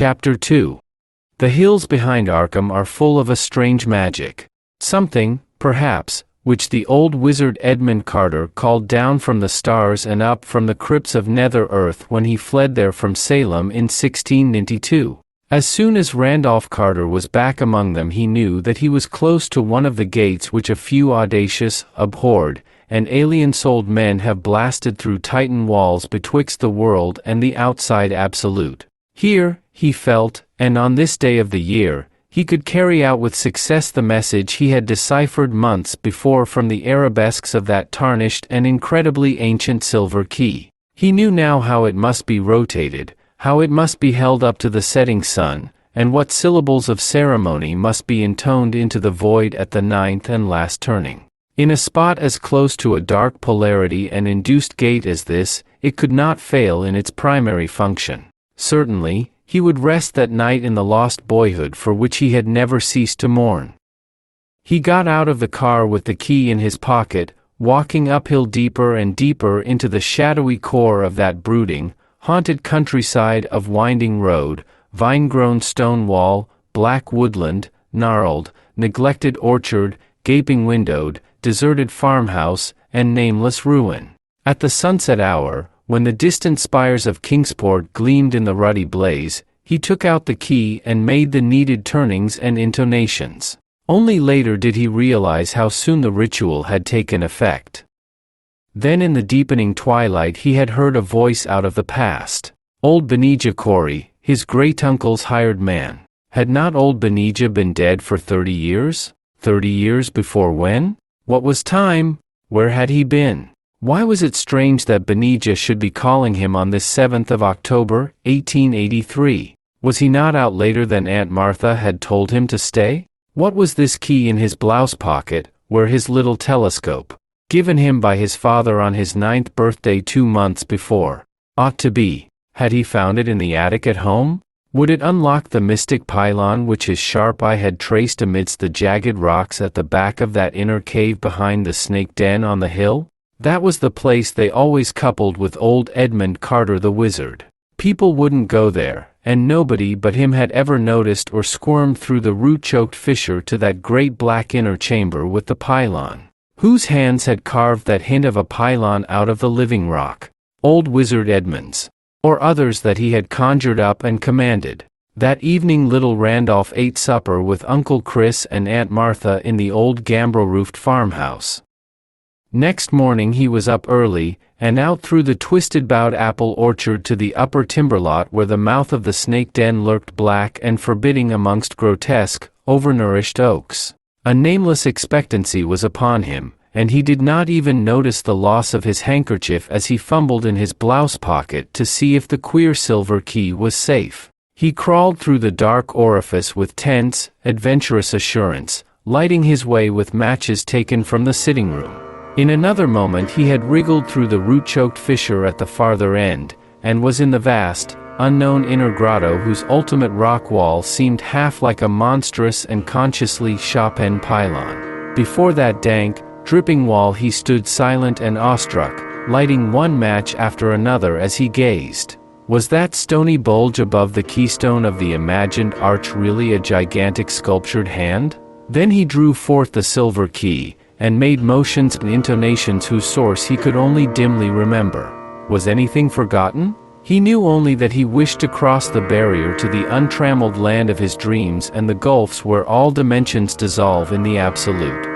Chapter 2. The hills behind Arkham are full of a strange magic. Something, perhaps, which the old wizard Edmund Carter called down from the stars and up from the crypts of nether earth when he fled there from Salem in 1692. As soon as Randolph Carter was back among them, he knew that he was close to one of the gates which a few audacious, abhorred, and alien-souled men have blasted through Titan walls betwixt the world and the outside absolute. Here, he felt, and on this day of the year, he could carry out with success the message he had deciphered months before from the arabesques of that tarnished and incredibly ancient silver key. He knew now how it must be rotated, how it must be held up to the setting sun, and what syllables of ceremony must be intoned into the void at the ninth and last turning. In a spot as close to a dark polarity and induced gate as this, it could not fail in its primary function. Certainly, he would rest that night in the lost boyhood for which he had never ceased to mourn. He got out of the car with the key in his pocket, walking uphill deeper and deeper into the shadowy core of that brooding, haunted countryside of winding road, vine-grown stone wall, black woodland, gnarled, neglected orchard, gaping windowed, deserted farmhouse, and nameless ruin. At the sunset hour, when the distant spires of Kingsport gleamed in the ruddy blaze, he took out the key and made the needed turnings and intonations. Only later did he realize how soon the ritual had taken effect. Then in the deepening twilight he had heard a voice out of the past. Old Benijah Corey, his great-uncle's hired man. Had not old Benijah been dead for 30 years? 30 years before when? What was time? Where had he been? Why was it strange that Benijah should be calling him on this 7th of October, 1883? Was he not out later than Aunt Martha had told him to stay? What was this key in his blouse pocket, where his little telescope, given him by his father on his 9th birthday 2 months before, ought to be? Had he found it in the attic at home? Would it unlock the mystic pylon which his sharp eye had traced amidst the jagged rocks at the back of that inner cave behind the snake den on the hill? That was the place they always coupled with old Edmund Carter the wizard. People wouldn't go there, and nobody but him had ever noticed or squirmed through the root-choked fissure to that great black inner chamber with the pylon. Whose hands had carved that hint of a pylon out of the living rock? Old wizard Edmund's. Or others that he had conjured up and commanded. That evening little Randolph ate supper with Uncle Chris and Aunt Martha in the old gambrel-roofed farmhouse. Next morning he was up early, and out through the twisted-bowed apple orchard to the upper timber lot where the mouth of the snake den lurked black and forbidding amongst grotesque, overnourished oaks. A nameless expectancy was upon him, and he did not even notice the loss of his handkerchief as he fumbled in his blouse pocket to see if the queer silver key was safe. He crawled through the dark orifice with tense, adventurous assurance, lighting his way with matches taken from the sitting room. In another moment he had wriggled through the root-choked fissure at the farther end, and was in the vast, unknown inner grotto whose ultimate rock wall seemed half like a monstrous and consciously Chopin pylon. Before that dank, dripping wall he stood silent and awestruck, lighting one match after another as he gazed. Was that stony bulge above the keystone of the imagined arch really a gigantic sculptured hand? Then he drew forth the silver key, and made motions and intonations whose source he could only dimly remember. Was anything forgotten? He knew only that he wished to cross the barrier to the untrammeled land of his dreams and the gulfs where all dimensions dissolve in the absolute.